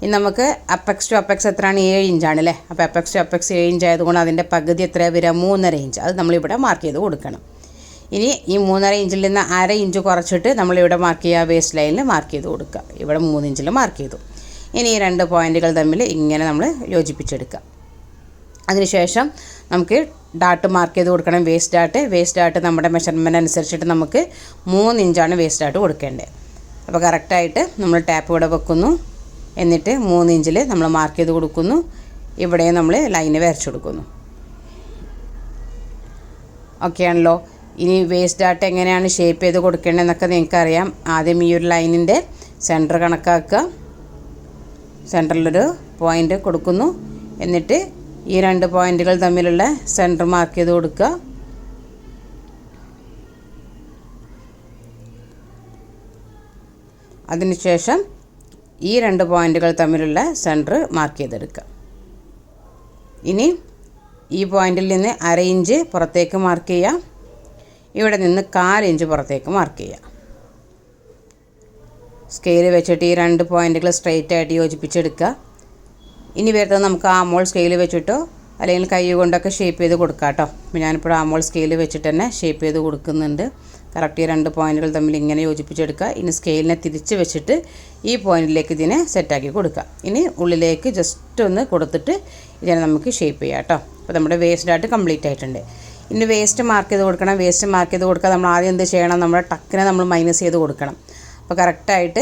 ഇനി നമുക്ക് apex to apex എത്രയാണ്? 7 ഇഞ്ചാണല്ലേ. അപ്പോൾ അപ്പെക്സ് ടു അപ്പെക്സ് 7 ഇഞ്ച് ആയതുകൊണ്ട് അതിൻ്റെ പകുതി എത്രയാണ് വരിക? 3.5 ഇഞ്ച്. അത് നമ്മളിവിടെ മാർക്ക് ചെയ്ത് കൊടുക്കണം. ഇനി ഈ 3.5 ഇഞ്ചിൽ നിന്ന് 1/2 ഇഞ്ച് കുറച്ചിട്ട് നമ്മളിവിടെ മാർക്ക് ചെയ്യുക, വേസ്റ്റ് ലൈനിൽ മാർക്ക് ചെയ്ത് കൊടുക്കുക. ഇവിടെ 3 ഇഞ്ചിൽ മാർക്ക് ചെയ്തു. ഇനി ഈ 2 പോയിൻറ്റുകൾ തമ്മിൽ ഇങ്ങനെ നമ്മൾ യോജിപ്പിച്ചെടുക്കുക. അതിനുശേഷം നമുക്ക് ഡാട്ട് മാർക്ക് ചെയ്ത് കൊടുക്കണം, വേസ്റ്റ് ഡാട്ട് നമ്മുടെ മെഷർമെൻറ്റ് അനുസരിച്ചിട്ട് നമുക്ക് 3 ഇഞ്ചാണ് വേസ്റ്റ് ഡാട്ട് കൊടുക്കേണ്ടത്. അപ്പോൾ കറക്റ്റായിട്ട് നമ്മൾ ടാപ്പ് ഇവിടെ വെക്കുന്നു. എന്നിട്ട് 3 ഇഞ്ചിൽ നമ്മൾ മാർക്ക് ചെയ്ത് കൊടുക്കുന്നു. ഇവിടെ നമ്മൾ ലൈന് വരച്ചു കൊടുക്കുന്നു. ഓക്കെ ആണല്ലോ. ഇനി വേസ്റ്റ് ഡാട്ട് എങ്ങനെയാണ് ഷേപ്പ് ചെയ്ത് കൊടുക്കേണ്ടതെന്നൊക്കെ നിങ്ങൾക്കറിയാം. ആദ്യം ഈ ഒരു ലൈനിൻ്റെ സെൻറ്റർ കണക്കാക്കുക. സെൻറ്ററിലൊരു പോയിൻ്റ് കൊടുക്കുന്നു. എന്നിട്ട് ഈ 2 പോയിൻറ്റുകൾ തമ്മിലുള്ള സെൻറ്റർ മാർക്ക് ചെയ്ത് കൊടുക്കുക. അതിനുശേഷം ഈ 2 പോയിൻറ്റുകൾ തമ്മിലുള്ള സെൻറ്റർ മാർക്ക് ചെയ്തെടുക്കുക. ഇനി ഈ പോയിൻറ്റിൽ നിന്ന് 1/2 ഇഞ്ച് പുറത്തേക്ക് മാർക്ക് ചെയ്യുക. ഇവിടെ നിന്ന് 1/4 ഇഞ്ച് പുറത്തേക്ക് മാർക്ക് ചെയ്യുക. സ്കെയിൽ വെച്ചിട്ട് ഈ 2 പോയിൻറ്റുകൾ സ്ട്രെയിറ്റ് ആയിട്ട് യോജിപ്പിച്ചെടുക്കുക. ഇനി വരുന്നത് നമുക്ക് ആമോൾ സ്കെയിൽ വെച്ചിട്ടോ അല്ലെങ്കിൽ കൈ കൊണ്ടൊക്കെ ഷേപ്പ് ചെയ്ത് കൊടുക്കാം കേട്ടോ. ഞാനിപ്പോൾ ആമോൾ സ്കെയിൽ വെച്ചിട്ട് തന്നെ ഷേപ്പ് ചെയ്ത് കൊടുക്കുന്നുണ്ട്. കറക്റ്റ് ഈ 2 പോയിൻറ്റുകൾ തമ്മിൽ ഇങ്ങനെ യോജിപ്പിച്ചെടുക്കുക. ഇനി സ്കെയിലിനെ തിരിച്ച് വെച്ചിട്ട് ഈ പോയിൻറ്റിലേക്ക് ഇതിനെ സെറ്റാക്കി കൊടുക്കുക. ഇനി ഉള്ളിലേക്ക് ജസ്റ്റ് ഒന്ന് കൊടുത്തിട്ട് ഇതിനെ നമുക്ക് ഷേപ്പ് ചെയ്യാം കേട്ടോ. അപ്പോൾ നമ്മുടെ വേസ്റ്റ് ഡാട്ട് കംപ്ലീറ്റ് ആയിട്ടുണ്ട്. ഇനി വേസ്റ്റ് മാർക്ക് ചെയ്ത് കൊടുക്കണം. വേസ്റ്റ് മാർക്ക് ചെയ്ത് കൊടുക്കുക നമ്മൾ ആദ്യം എന്ത് ചെയ്യണം? നമ്മുടെ ടക്കിനെ നമ്മൾ മൈനസ് ചെയ്ത് കൊടുക്കണം. അപ്പോൾ കറക്റ്റായിട്ട്